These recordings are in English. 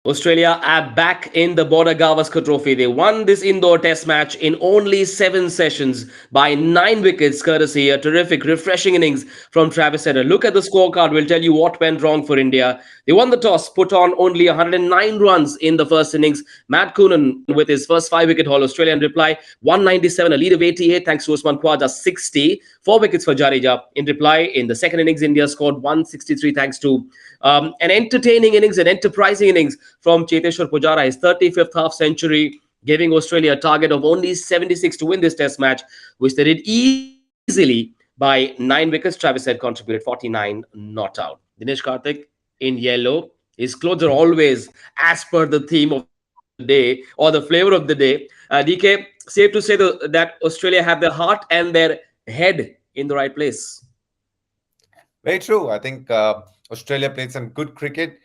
Australia are back in the Border Gavaskar Trophy. They won this indoor test match in only 7 sessions by 9 wickets, courtesy a terrific, refreshing innings from Travis Head. Look at the scorecard. We'll tell you what went wrong for India. They won the toss, put on only 109 runs in the first innings. Matt Coonan with his first 5 wicket haul. Australia in reply, 197, a lead of 88 thanks to Usman Khawaja, 60. 4 wickets for Jadeja. In reply, in the second innings, India scored 163 thanks to an entertaining innings, an enterprising innings from Cheteshwar Pujara, his 35th half century, giving Australia a target of only 76 to win this test match, which they did easily by 9 wickets. Travis Head contributed 49 not out. Dinesh Karthik in yellow. His clothes are always as per the theme of the day or the flavor of the day. DK, safe to say that Australia have their heart and their head in the right place. Very true. I think Australia played some good cricket.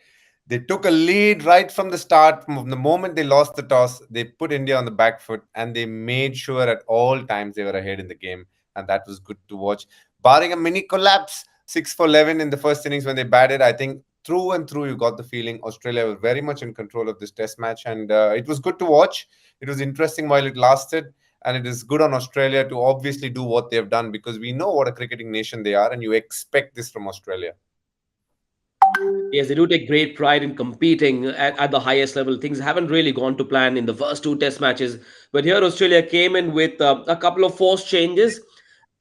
They took a lead right from the start. From the moment they lost the toss, they put India on the back foot and they made sure at all times they were ahead in the game. And that was good to watch. Barring a mini collapse, 6 for 11 in the first innings when they batted, I think through and through you got the feeling Australia were very much in control of this test match. And it was good to watch. It was interesting while it lasted. And it is good on Australia to obviously do what they've done because we know what a cricketing nation they are and you expect this from Australia. Yes, they do take great pride in competing at the highest level. Things haven't really gone to plan in the first 2 test matches, but here Australia came in with a couple of forced changes,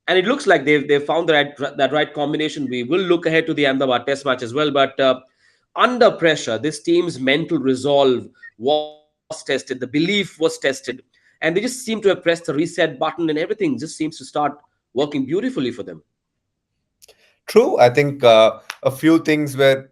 and it looks like they've found that right combination. We will look ahead to the Ahmedabad test match as well, but under pressure, this team's mental resolve was tested, the belief was tested, and they just seem to have pressed the reset button, and everything just seems to start working beautifully for them. True. I think a few things were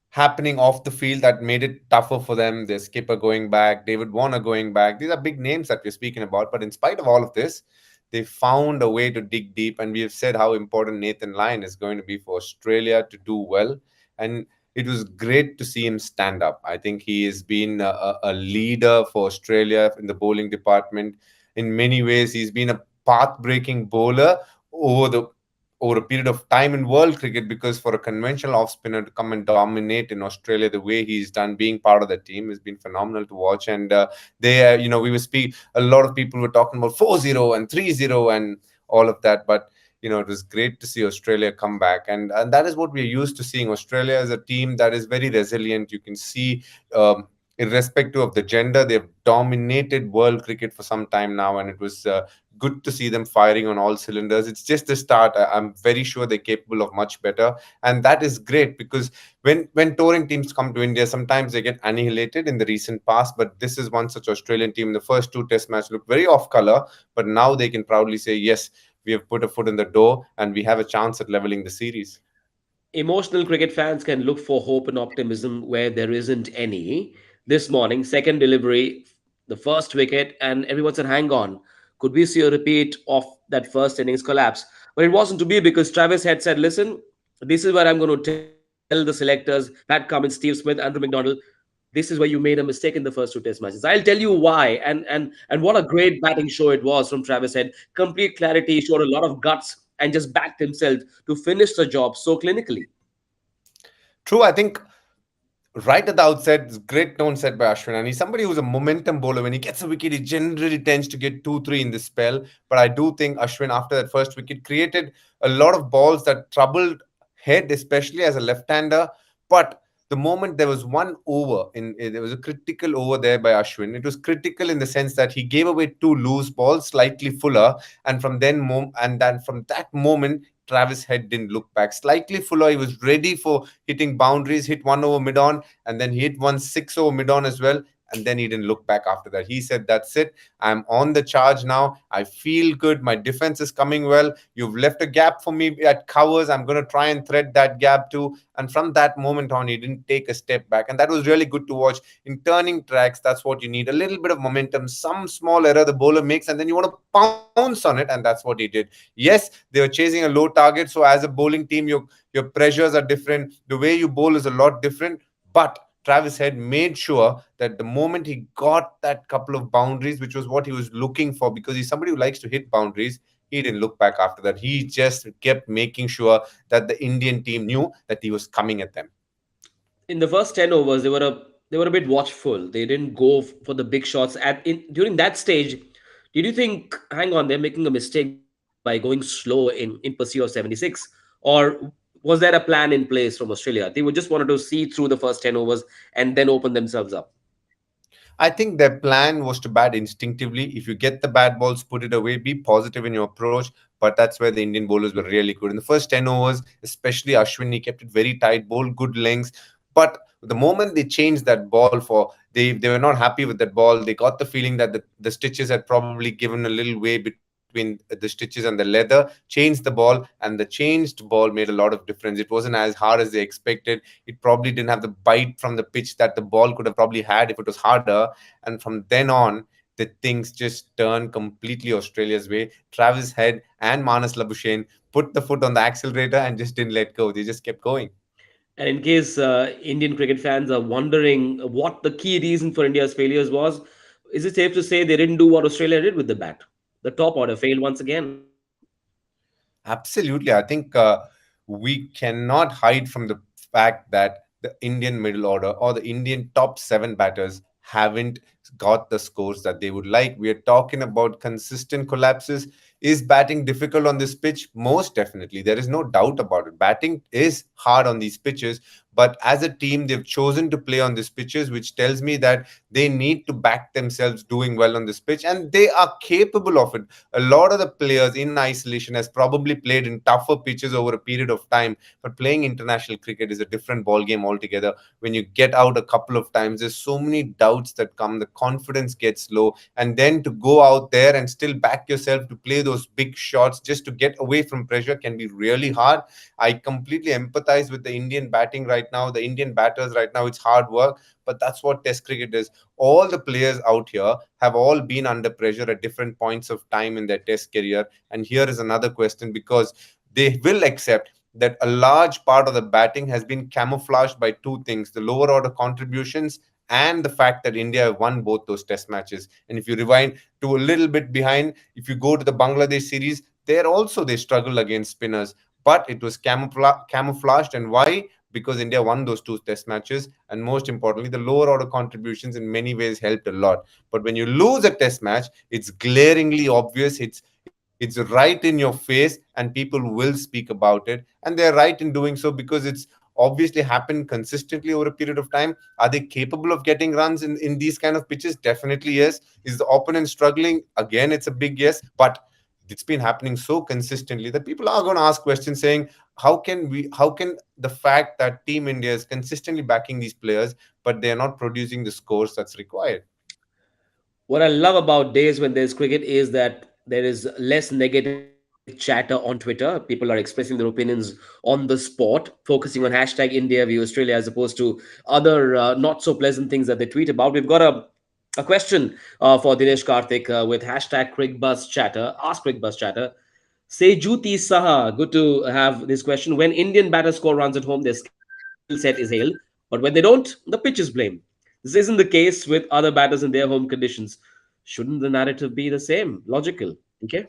happening off the field that made it tougher for them. Their skipper going back, David Warner going back. These are big names that we're speaking about. But in spite of all of this, they found a way to dig deep. And we have said how important Nathan Lyon is going to be for Australia to do well. And it was great to see him stand up. I think he has been a leader for Australia in the bowling department. In many ways, he's been a path-breaking bowler over the over a period of time in world cricket because for a conventional off spinner to come and dominate in Australia the way he's done, being part of the team has been phenomenal to watch. And we were a lot of people were talking about 4-0 and 3-0 and all of that, but it was great to see Australia come back, and that is what we're used to seeing. Australia as a team that is very resilient. You can see, irrespective of the gender, they've dominated world cricket for some time now, and it was good to see them firing on all cylinders. It's just the start. I'm very sure they're capable of much better, and that is great because when touring teams come to India, sometimes they get annihilated in the recent past. But this is one such Australian team. The first 2 test matches looked very off color, but now they can proudly say, yes, we have put a foot in the door and we have a chance at leveling the series. Emotional cricket fans can look for hope and optimism where there isn't any. This morning, second delivery, the first wicket, and everyone said, hang on, could we see a repeat of that first innings collapse? But it wasn't to be because Travis had said, listen, this is what I'm going to tell the selectors, Pat Cummins, Steve Smith, Andrew McDonald. This is where you made a mistake in the first 2 test matches. I'll tell you why. And what a great batting show it was from Travis Head. Complete clarity, showed a lot of guts, and just backed himself to finish the job so clinically. True, I think right at the outset, great tone set by Ashwin. And he's somebody who's a momentum bowler. When he gets a wicket, he generally tends to get 2-3 in this spell. But I do think Ashwin, after that first wicket, created a lot of balls that troubled Head, especially as a left-hander. But the moment there was one over, there was a critical over there by Ashwin. It was critical in the sense that he gave away 2 loose balls, slightly fuller, and from that moment, Travis Head didn't look back. Slightly fuller, he was ready for hitting boundaries, hit one over mid-on, and then he hit 1 6 over mid-on as well. And then he didn't look back after that. He said, that's it. I'm on the charge now. I feel good. My defense is coming well. You've left a gap for me at covers. I'm going to try and thread that gap too. And from that moment on, he didn't take a step back. And that was really good to watch. In turning tracks, that's what you need. A little bit of momentum, some small error the bowler makes, and then you want to pounce on it. And that's what he did. Yes, they were chasing a low target. So as a bowling team, your pressures are different. The way you bowl is a lot different. But Travis Head made sure that the moment he got that couple of boundaries, which was what he was looking for, because he's somebody who likes to hit boundaries, he didn't look back after that. He just kept making sure that the Indian team knew that he was coming at them. In the first 10 overs, they were a they were a bit watchful. They didn't go for the big shots at in during that stage. Did you think, hang on, they're making a mistake by going slow in pursuit of 76, or was there a plan in place from Australia? They would just wanted to see through the first 10 overs and then open themselves up. I think their plan was to bat instinctively. If you get the bad balls, put it away, be positive in your approach. But that's where the Indian bowlers were really good. In the first 10 overs, especially Ashwin, he kept it very tight, bowled good lengths. But the moment they changed that ball for, they were not happy with that ball. They got the feeling that the stitches had probably given a little way between the stitches and the leather, changed the ball, and the changed ball made a lot of difference. It wasn't as hard as they expected. It probably didn't have the bite from the pitch that the ball could have probably had if it was harder. And from then on, the things just turned completely Australia's way. Travis Head and Manas Labuschagne put the foot on the accelerator and just didn't let go. They just kept going. And in case Indian cricket fans are wondering what the key reason for India's failures was, is it safe to say they didn't do what Australia did with the bat? The top order failed once again. Absolutely. I think we cannot hide from the fact that the Indian middle order or the Indian top seven batters haven't got the scores that they would like. We are talking about consistent collapses. Is batting difficult on this pitch? Most definitely. There is no doubt about it. Batting is hard on these pitches, but as a team, they've chosen to play on these pitches, which tells me that they need to back themselves doing well on this pitch, and they are capable of it. A lot of the players in isolation has probably played in tougher pitches over a period of time, but playing international cricket is a different ball game altogether. When you get out a couple of times, there's so many doubts that come, the confidence gets low, and then to go out there and still back yourself to play those big shots just to get away from pressure can be really hard. I completely empathize with the Indian batting right now, the Indian batters right now. It's hard work, but that's what test cricket is. All the players out here have all been under pressure at different points of time in their test career. And here is another question, because they will accept that a large part of the batting has been camouflaged by two things: the lower order contributions and the fact that India won both those test matches. And if you rewind to a little bit behind, if you go to the Bangladesh series, there also they struggled against spinners, but it was camouflaged. And why? Because India won those two test matches. And most importantly, the lower order contributions in many ways helped a lot. But when you lose a test match, it's glaringly obvious. It's right in your face, and people will speak about it. And they're right in doing so because it's obviously happened consistently over a period of time. Are they capable of getting runs in these kind of pitches? Definitely yes. Is the opponent struggling? Again, it's a big yes. But it's been happening so consistently that people are going to ask questions saying, how can the fact that Team India is consistently backing these players, but they are not producing the scores that's required? What I love about days when there's cricket is that there is less negative chatter on Twitter. People are expressing their opinions on the sport, focusing on hashtag India view Australia as opposed to other not so pleasant things that they tweet about. We've got a question for Dinesh Karthik with hashtag Cricbuzz Chatter. Ask Cricbuzz Chatter. Say Juti Saha, good to have this question. When Indian batters score runs at home, their skill set is hailed, but when they don't, the pitch is blamed. This isn't the case with other batters in their home conditions. Shouldn't the narrative be the same? Logical. Okay.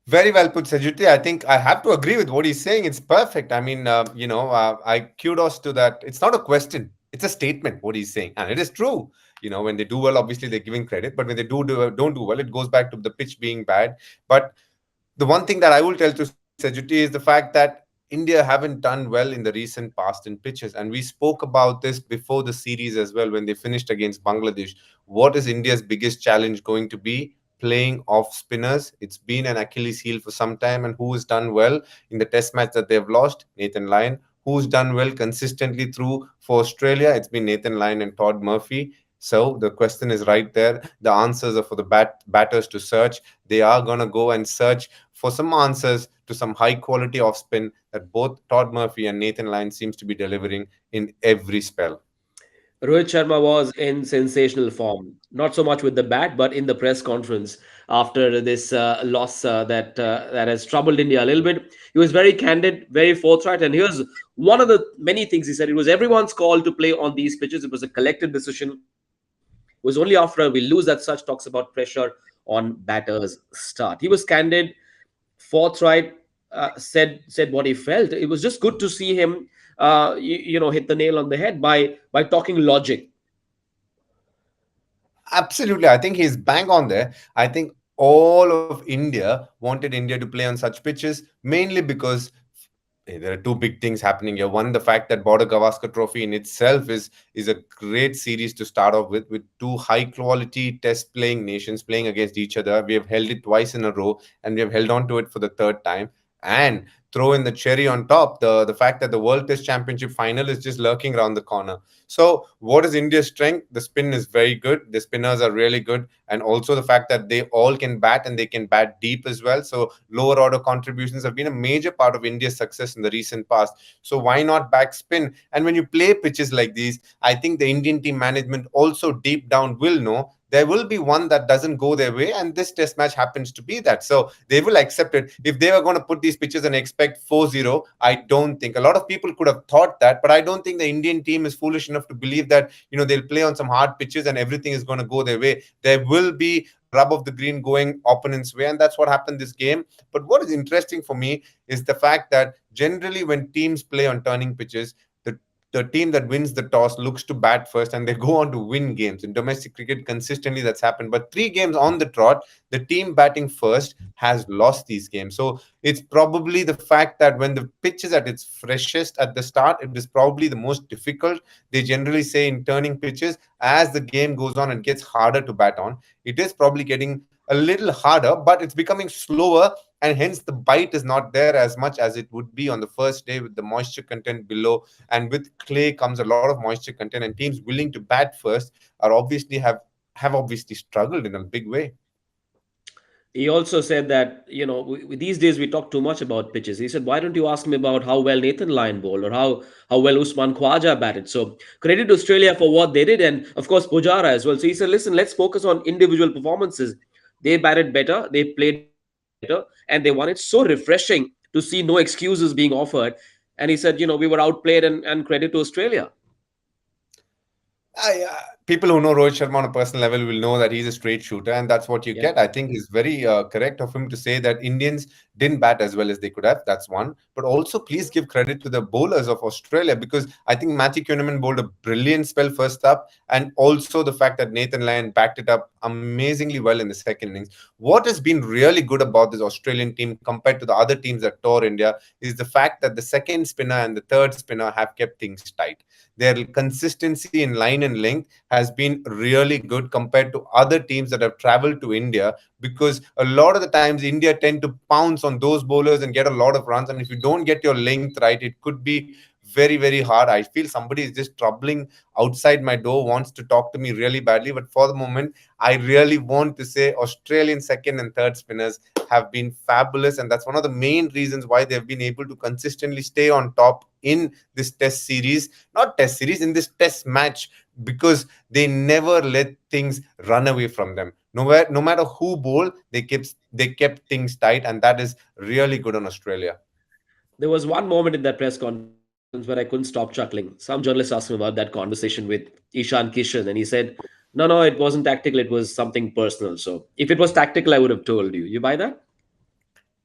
Very well put, Sajuti. I think I have to agree with what he's saying. It's perfect. I mean, I kudos to that. It's not a question; it's a statement. What he's saying, and it is true. When they do well, obviously they're giving credit, but when they don't do well, it goes back to the pitch being bad. But the one thing that I will tell to Sajuti is the fact that India haven't done well in the recent past in pitches. And we spoke about this before the series as well when they finished against Bangladesh. What is India's biggest challenge going to be? Playing off spinners. It's been an Achilles heel for some time. And who has done well in the test match that they've lost? Nathan Lyon. Who's done well consistently through for Australia? It's been Nathan Lyon and Todd Murphy. So the question is right there. The answers are for the batters to search. They are going to go and search for some answers to some high quality off spin that both Todd Murphy and Nathan Lyon seems to be delivering in every spell. Rohit Sharma was in sensational form. Not so much with the bat, but in the press conference after this loss that has troubled India a little bit. He was very candid, very forthright, and here's one of the many things he said. It was everyone's call to play on these pitches. It was a collective decision. It was only after we lose that such talks about pressure on batters start. He was candid, forthright, said what he felt. It was just good to see him hit the nail on the head by talking logic. Absolutely. I think he's bang on there. I think all of India wanted India to play on such pitches, mainly because there are two big things happening here. One, the fact that Border Gavaskar Trophy in itself is a great series to start off with two high quality test playing nations playing against each other. We have held it twice in a row, and we have held on to it for the third time. And throw in the cherry on top, the fact that the World Test Championship final is just lurking around the corner. So, what is India's strength? The spin is very good. The spinners are really good, and also the fact that they all can bat and they can bat deep as well. So, lower order contributions have been a major part of India's success in the recent past. So, why not back spin? And when you play pitches like these, I think the Indian team management also deep down will know there will be one that doesn't go their way, and this test match happens to be that. So they will accept it. If they were going to put these pitches and expect 4-0, I don't think a lot of people could have thought that, but I don't think the Indian team is foolish enough to believe that they'll play on some hard pitches and everything is going to go their way. There will be a rub of the green going opponent's way, and that's what happened this game. But what is interesting for me is the fact that generally when teams play on turning pitches, the team that wins the toss looks to bat first and they go on to win games. In domestic cricket, consistently that's happened. But 3 games on the trot, the team batting first has lost these games. So it's probably the fact that when the pitch is at its freshest at the start, it is probably the most difficult. They generally say in turning pitches, as the game goes on, it gets harder to bat on. It is probably getting a little harder, but it's becoming slower, and hence the bite is not there as much as it would be on the first day with the moisture content below. And with clay comes a lot of moisture content, and teams willing to bat first are obviously have obviously struggled in a big way. He also said that, these days we talk too much about pitches. He said, why don't you ask me about how well Nathan Lyon bowled, or how well Usman Khwaja batted? So credit to Australia for what they did, and of course Pujara as well. So he said, listen, let's focus on individual performances. They batted better, they played better, and they won. It's so refreshing to see no excuses being offered. And he said, we were outplayed, and credit to Australia. People who know Rohit Sharma on a personal level will know that he's a straight shooter, and that's what you Yeah. get. I think it's very correct of him to say that Indians didn't bat as well as they could have. That's one. But also, please give credit to the bowlers of Australia, because I think Matthew Kuhneman bowled a brilliant spell first up, and also the fact that Nathan Lyon backed it up amazingly well in the second innings. What has been really good about this Australian team compared to the other teams that tour India is the fact that the second spinner and the third spinner have kept things tight. Their consistency in line and length has been really good compared to other teams that have traveled to India, because a lot of the times India tend to pounce on those bowlers and get a lot of runs. And if you don't get your length right, it could be very, very hard. I feel somebody is just troubling outside my door, wants to talk to me really badly. But for the moment, I really want to say Australian second and third spinners have been fabulous. And that's one of the main reasons why they've been able to consistently stay on top in this test series, not test series, in this test match, because they never let things run away from them. No matter who bowled, they kept things tight, and that is really good on Australia. There was one moment in that press conference where I couldn't stop chuckling. Some journalist asked him about that conversation with Ishan Kishan, and he said, no, it wasn't tactical, it was something personal. So if it was tactical, I would have told you. You buy that?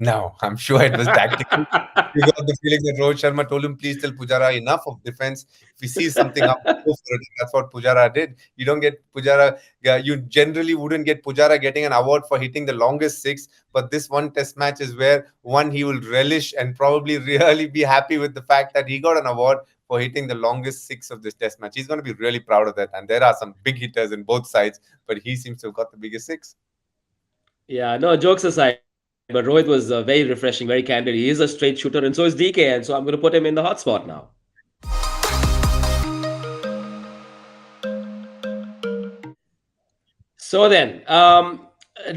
No, I'm sure it was tactical. You got the feeling that Rohit Sharma told him, please tell Pujara enough of defense. If he sees something up, go for it. That's what Pujara did. You don't get Pujara, you generally wouldn't get Pujara getting an award for hitting the longest six. But this one test match is where one he will relish and probably really be happy with the fact that he got an award for hitting the longest six of this test match. He's going to be really proud of that. And there are some big hitters in both sides, but he seems to have got the biggest six. Yeah, no, jokes aside, but Rohit was very refreshing, very candid. He is a straight shooter, and so is DK, and so I'm going to put him in the hot spot now. So then,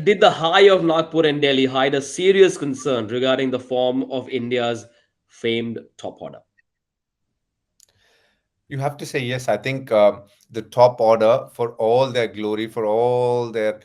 did the high of Nagpur and Delhi hide a serious concern regarding the form of India's famed top order? You have to say yes. I think the top order, for all their glory, for all their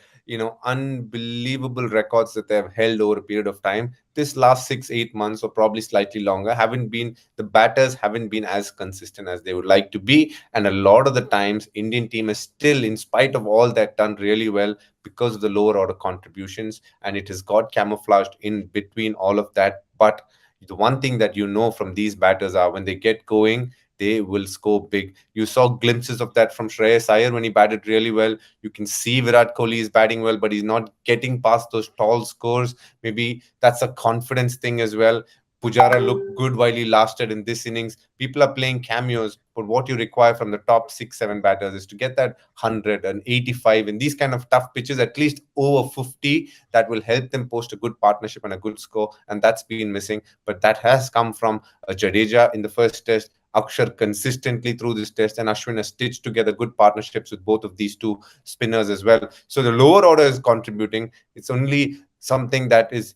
unbelievable records that they have held over a period of time, this last 6-8 months or probably slightly longer, the batters haven't been as consistent as they would like to be, and a lot of the times Indian team is still, in spite of all that, done really well because of the lower order contributions, and it has got camouflaged in between all of that. But The one thing that you know from these batters are when they get going, they will score big. You saw glimpses of that from Shreyas Iyer when he batted really well. You can see Virat Kohli is batting well, but he's not getting past those tall scores. Maybe that's a confidence thing as well. Pujara looked good while he lasted in this innings. People are playing cameos, but what you require from the top six, seven batters is to get that 100 and 85 in these kind of tough pitches, at least over 50. That will help them post a good partnership and a good score, and that's been missing. But that has come from Jadeja in the first test. Akshar consistently through this test, and Ashwin has stitched together good partnerships with both of these two spinners as well. So the lower order is contributing. It's only something that is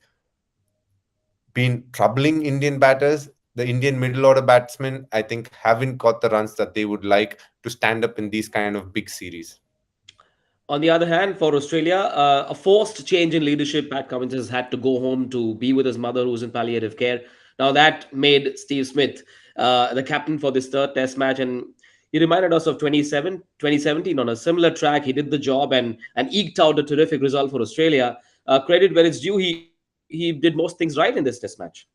been troubling Indian batters. The Indian middle order batsmen, I think, haven't got the runs that they would like to stand up in these kind of big series. On the other hand, for Australia, a forced change in leadership. Pat Cummins has had to go home to be with his mother, who's in palliative care. Now, that made Steve Smith the captain for this third Test match, and he reminded us of 2017 on a similar track. He did the job and eked out a terrific result for Australia. Credit where it's due. He did most things right in this Test match.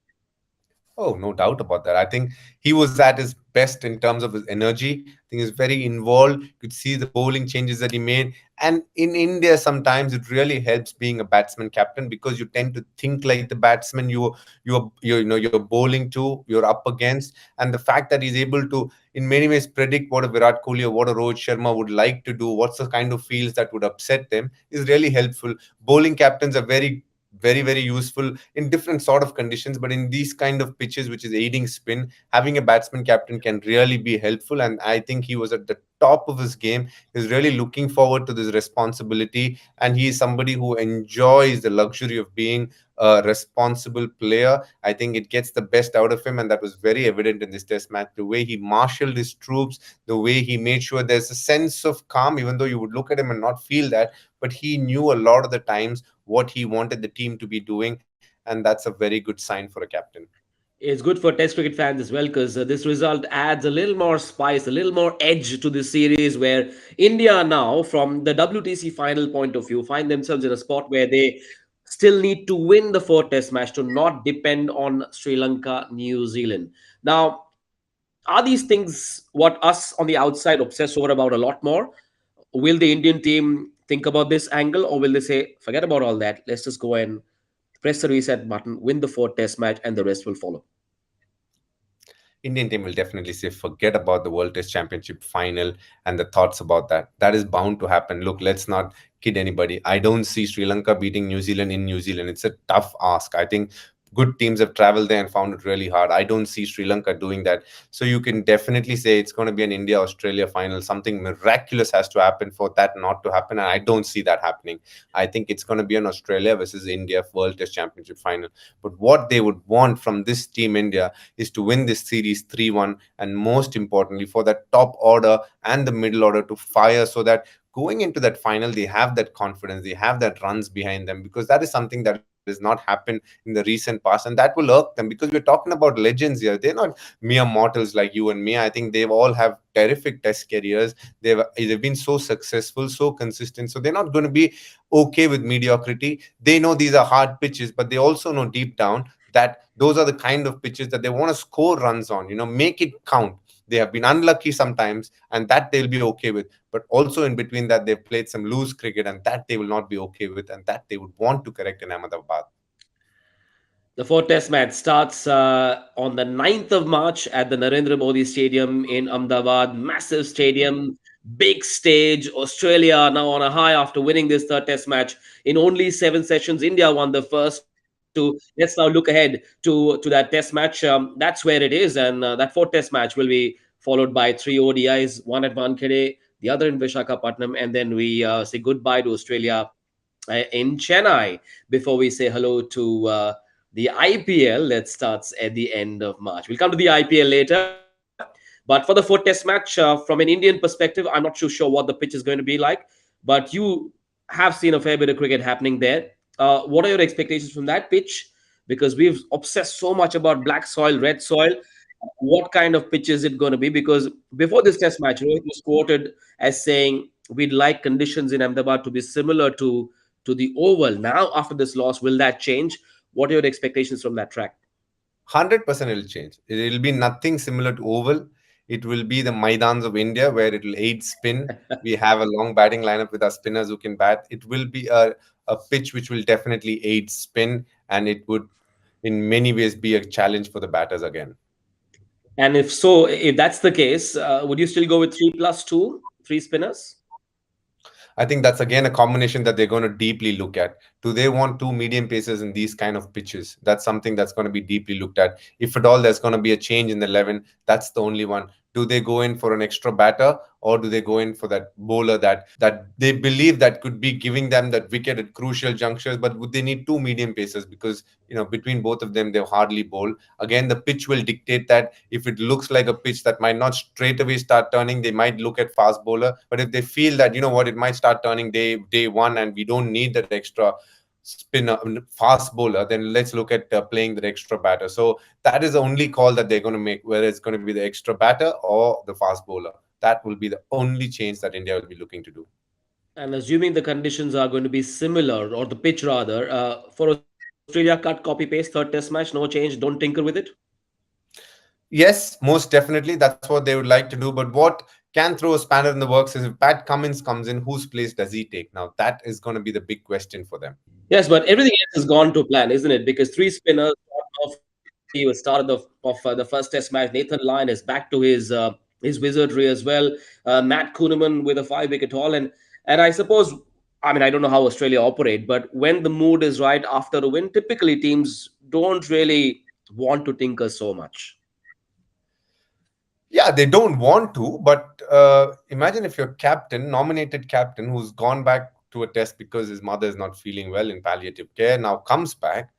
Oh, no doubt about that. I think he was at his best in terms of his energy. I think he's very involved. You could see the bowling changes that he made. And in India, sometimes it really helps being a batsman captain because you tend to think like the batsman you're bowling to, you're up against. And the fact that he's able to, in many ways, predict what a Virat Kohli or what a Rohit Sharma would like to do, what's the kind of fields that would upset them, is really helpful. Bowling captains are very useful in different sort of conditions, but in these kind of pitches which is aiding spin, having a batsman captain can really be helpful. And I think he was at the top of his game. He's really looking forward to this responsibility, and he is somebody who enjoys the luxury of being a responsible player. I think it gets the best out of him, and that was very evident in this test match. The way he marshaled his troops, the way he made sure there's a sense of calm, even though you would look at him and not feel that, but he knew a lot of the times what he wanted the team to be doing, and that's a very good sign for a captain. It's good for Test cricket fans as well because this result adds a little more spice, a little more edge to this series where India now, from the WTC final point of view, find themselves in a spot where they still need to win the fourth Test match to not depend on Sri Lanka, New Zealand. Now, are these things what us on the outside obsess over about a lot more? Will the Indian team think about this angle, or will they say, forget about all that, let's just go and press the reset button, win the fourth Test match, and the rest will follow? Indian team will definitely say, forget about the World Test Championship final and the thoughts about that. That is bound to happen. Look, let's not kid anybody. I don't see Sri Lanka beating New Zealand in New Zealand. It's a tough ask. I think good teams have traveled there and found it really hard. I don't see Sri Lanka doing that. So you can definitely say it's going to be an India Australia final. Something miraculous has to happen for that not to happen. And I don't see that happening. I think it's going to be an Australia versus India World Test Championship final. But what they would want from this team India is to win this series 3-1, and most importantly for that top order and the middle order to fire, so that going into that final they have that confidence, they have that runs behind them, because that is something that has not happened in the recent past, and that will irk them, because we're talking about legends here. They're not mere mortals like you and me. I think they've all have terrific test careers. They've been so successful, so consistent, so they're not going to be okay with mediocrity. They know these are hard pitches, but they also know deep down that those are the kind of pitches that they want to score runs on, make it count. They have been unlucky sometimes, and that they'll be okay with. But also in between that, they've played some loose cricket, and that they will not be okay with, and that they would want to correct in Ahmedabad. The fourth Test match starts on the 9th of March at the Narendra Modi Stadium in Ahmedabad. Massive stadium, big stage. Australia now on a high after winning this third Test match in only 7 sessions. India won the first two. Let's now look ahead to that Test match. That's where it is, and that fourth Test match will be followed by three ODIs, one at Wankhede, the other in Vishakhapatnam, and then we say goodbye to Australia in Chennai before we say hello to the IPL that starts at the end of March. We'll come to the IPL later. But for the fourth Test match, from an Indian perspective, I'm not too sure what the pitch is going to be like. But you have seen a fair bit of cricket happening there. What are your expectations from that pitch? Because we've obsessed so much about black soil, red soil. What kind of pitch is it going to be? Because before this Test match, Rohit was quoted as saying we'd like conditions in Ahmedabad to be similar to the Oval. Now, after this loss, will that change? What are your expectations from that track? 100% it'll change. It'll be nothing similar to Oval. It will be the Maidans of India where it'll aid spin. We have a long batting lineup with our spinners who can bat. It will be a pitch which will definitely aid spin, and it would, in many ways, be a challenge for the batters again. And if so, if that's the case, would you still go with 3+2, three spinners? I think that's again a combination that they're going to deeply look at. Do they want two medium pacers in these kind of pitches? That's something that's going to be deeply looked at. If at all there's going to be a change in the 11, that's the only one. Do they go in for an extra batter, or do they go in for that bowler that they believe that could be giving them that wicket at crucial junctures? But would they need two medium pacers, because between both of them they hardly bowl. Again, the pitch will dictate that. If it looks like a pitch that might not straight away start turning, they might look at fast bowler. But if they feel that, it might start turning day one and we don't need that extra spinner fast bowler, then let's look at playing the extra batter. So that is the only call that they're going to make, whether it's going to be the extra batter or the fast bowler. That will be the only change that India will be looking to do. And assuming the conditions are going to be similar, or the pitch rather, for Australia, cut, copy, paste, third test match, no change, don't tinker with it? Yes, most definitely that's what they would like to do. But what can throw a spanner in the works is if Pat Cummins comes in, whose place does he take? Now that is going to be the big question for them. Yes, but everything else has gone to plan, isn't it? Because three spinners, Murphy was start of the first test match. Nathan Lyon is back to his wizardry as well. Matt Kuhneman with a 5 wicket haul, and I suppose, I mean, I don't know how Australia operate, but when the mood is right after a win, typically teams don't really want to tinker so much. Yeah, they don't want to, but imagine if your captain, nominated captain, who's gone back to a test because his mother is not feeling well in palliative care, now comes back.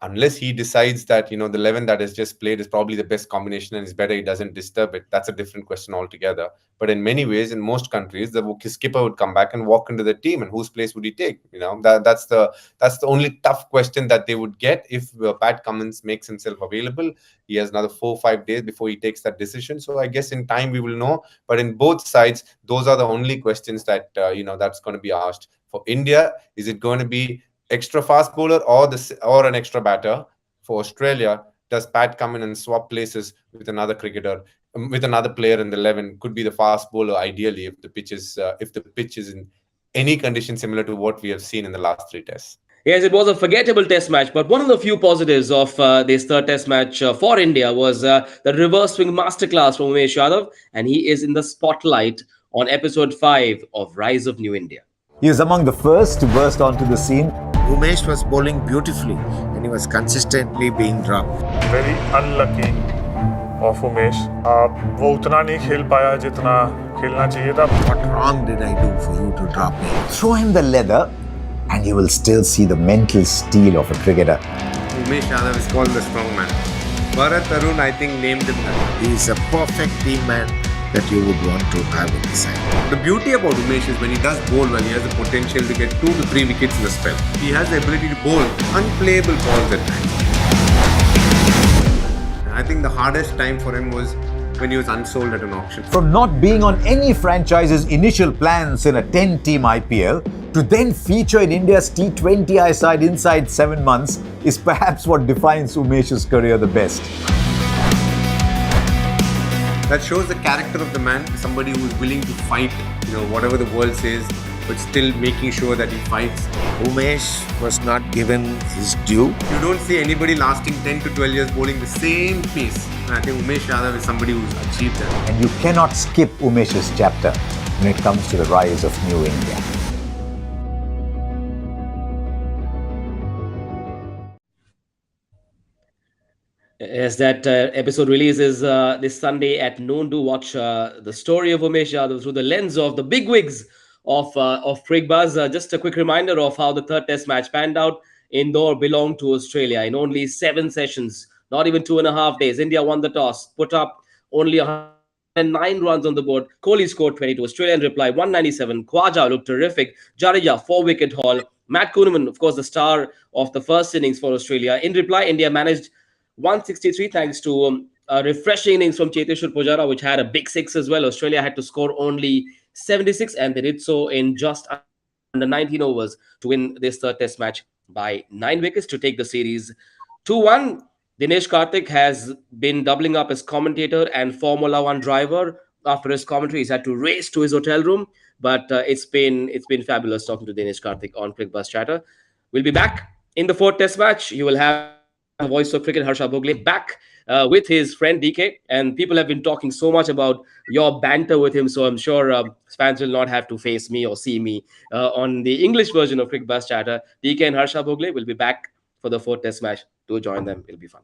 Unless he decides that the 11 that is just played is probably the best combination and it's better he doesn't disturb it, that's a different question altogether. But in many ways, in most countries, the skipper would come back and walk into the team, and whose place would he take? That's the only tough question that they would get if Pat Cummins makes himself available. He has another 4 or 5 days before he takes that decision, so I guess in time we will know. But in both sides, those are the only questions that that's going to be asked. For India, is it going to be extra fast bowler or an extra batter? For Australia, does Pat come in and swap places with another cricketer, with another player in the 11? Could be the fast bowler ideally if the pitch is in any condition similar to what we have seen in the last three tests. Yes, it was a forgettable test match, but one of the few positives of this third test match for India was the reverse swing masterclass from Umesh Yadav, and he is in the spotlight on episode 5 of Rise of New India. He was among the first to burst onto the scene. Umesh was bowling beautifully and he was consistently being dropped. Very unlucky of Umesh. वो उतना नहीं खेल पाया जितना खेलना चाहिए था. What wrong did I do for you to drop me? Throw him the leather and you will still see the mental steel of a cricketer. Umesh Yadav is called the strong man. Bharat Arun, I think, named him that. He is a perfect team man that you would want to have in the side. The beauty about Umesh is when he does bowl well, he has the potential to get 2 to 3 wickets in a spell. He has the ability to bowl unplayable balls at times. I think the hardest time for him was when he was unsold at an auction. From not being on any franchise's initial plans in a 10-team IPL to then feature in India's T20I side inside 7 months is perhaps what defines Umesh's career the best. That shows the character of the man, somebody who is willing to fight, whatever the world says, but still making sure that he fights. Umesh was not given his due. You don't see anybody lasting 10 to 12 years bowling the same pace. And I think Umesh Yadav is somebody who's achieved that. And you cannot skip Umesh's chapter when it comes to the rise of New India. As that episode releases this Sunday at noon, do watch the story of Umesh Yadav through the lens of the big wigs of Cricbuzz. Just a quick reminder of how the third test match panned out. Indore belonged to Australia in only 7 sessions, not even 2.5 days. India won the toss, put up only 109 runs on the board. Kohli scored 22. Australia in reply 197. Khwaja looked terrific. Jadeja 4-wicket haul. Matt Kuhneman, of course, the star of the first innings for Australia. In reply, India managed 163 thanks to a refreshing innings from Cheteshwar Pujara, which had a big 6 as well. Australia had to score only 76, and they did so in just under 19 overs to win this third test match by 9 wickets to take the series 2-1. Dinesh Karthik has been doubling up as commentator and Formula One driver. After his commentary, he's had to race to his hotel room, but it's been fabulous talking to Dinesh Karthik on Cricbuzz Chatter. We'll be back in the fourth Test match. You will have the voice of cricket Harsha Bhogle back with his friend DK, and people have been talking so much about your banter with him. So I'm sure fans will not have to face me or see me on the English version of Cricbuzz Chatter. DK and Harsha Bhogle will be back for the fourth Test match. Do join them; it'll be fun.